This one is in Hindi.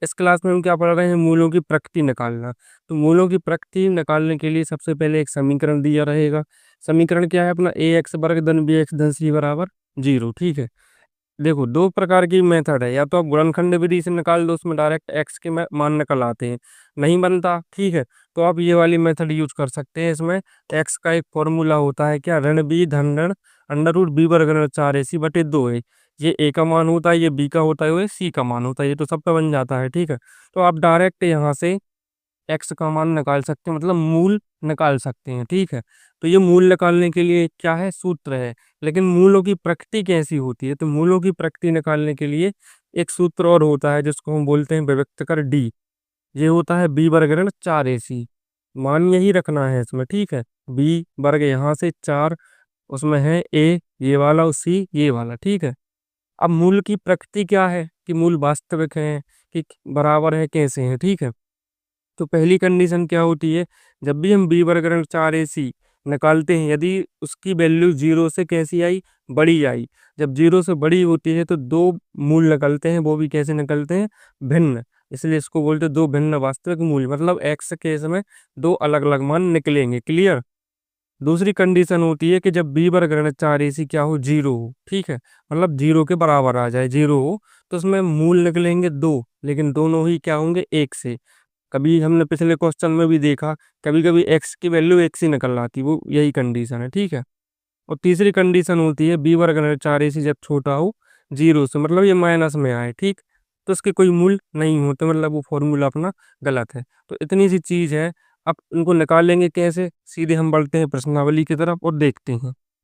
इस क्लास में हम क्या पढ़ रहे हैं, मूलों की प्रकृति निकालना। तो मूलों की प्रकृति निकालने के लिए सबसे पहले एक समीकरण दिया रहेगा। समीकरण क्या है अपना, ए एक्स वर्ग धन बी एक्स धन सी बराबर 0। ठीक है, देखो दो प्रकार की मेथड है, या तो आप गुणनखंड विधि से निकाल दो, उसमें डायरेक्ट एक्स के मान निकल आते हैं, नहीं बनता, ठीक है, तो आप ये वाली मेथड यूज कर सकते हैं। इसमें एक्स का एक फॉर्मूला होता है क्या, ऋण बी धन ऋण अंडर रूट बी वर्ग ऋण 4ac बटे 2 है। ये ए का मान होता है, ये बी का होता है, ये सी का मान होता है, ये तो सबका बन जाता है। ठीक है, तो आप डायरेक्ट यहाँ से एक्स का मान निकाल सकते हैं, मतलब मूल निकाल सकते हैं। ठीक है, तो ये मूल निकालने के लिए क्या है, सूत्र है। लेकिन मूलों की प्रकृति कैसी होती है, तो मूलों की प्रकृति निकालने के लिए एक सूत्र और होता है, जिसको हम बोलते हैं विभक्त कर डी। ये होता है बी वर्ग ऋण 4ac, मान यही रखना है इसमें। ठीक है, बी वर्ग यहाँ से 4, उसमें है ए ये वाला और सी ये वाला। ठीक है, अब मूल की प्रकृति क्या है, कि मूल वास्तविक है कि बराबर है, कैसे हैं। ठीक है, तो पहली कंडीशन क्या होती है, जब भी हम बी वर्ग ऋण 4ac निकालते हैं, यदि उसकी वैल्यू जीरो से कैसी आई, बड़ी आई। जब जीरो से बड़ी होती है तो दो मूल निकलते हैं, वो भी कैसे निकलते हैं, भिन्न। इसलिए इसको बोलते हैं दो भिन्न वास्तविक मूल, मतलब एक्स केस में दो अलग अलग मान निकलेंगे। क्लियर। दूसरी कंडीशन होती है कि जब बी वर्ग ऋण 4ac क्या हो, जीरो हो। ठीक है, मतलब जीरो के बराबर आ जाए, जीरो हो, तो उसमें मूल निकलेंगे दो, लेकिन दोनों ही क्या होंगे, एक से। कभी हमने पिछले क्वेश्चन में भी देखा, कभी कभी एक्स की वैल्यू एक्स ही निकल आती, वो यही कंडीशन है। ठीक है, और तीसरी कंडीशन होती है बी वर्ग ऋण 4ac जब छोटा हो जीरो से, मतलब ये माइनस में आए, ठीक, तो इसके कोई मूल नहीं होते, मतलब वो फॉर्मूला अपना गलत है। तो इतनी सी चीज है। अब इनको निकालेंगे कैसे, सीधे हम बढ़ते हैं प्रश्नावली की तरफ और देखते हैं।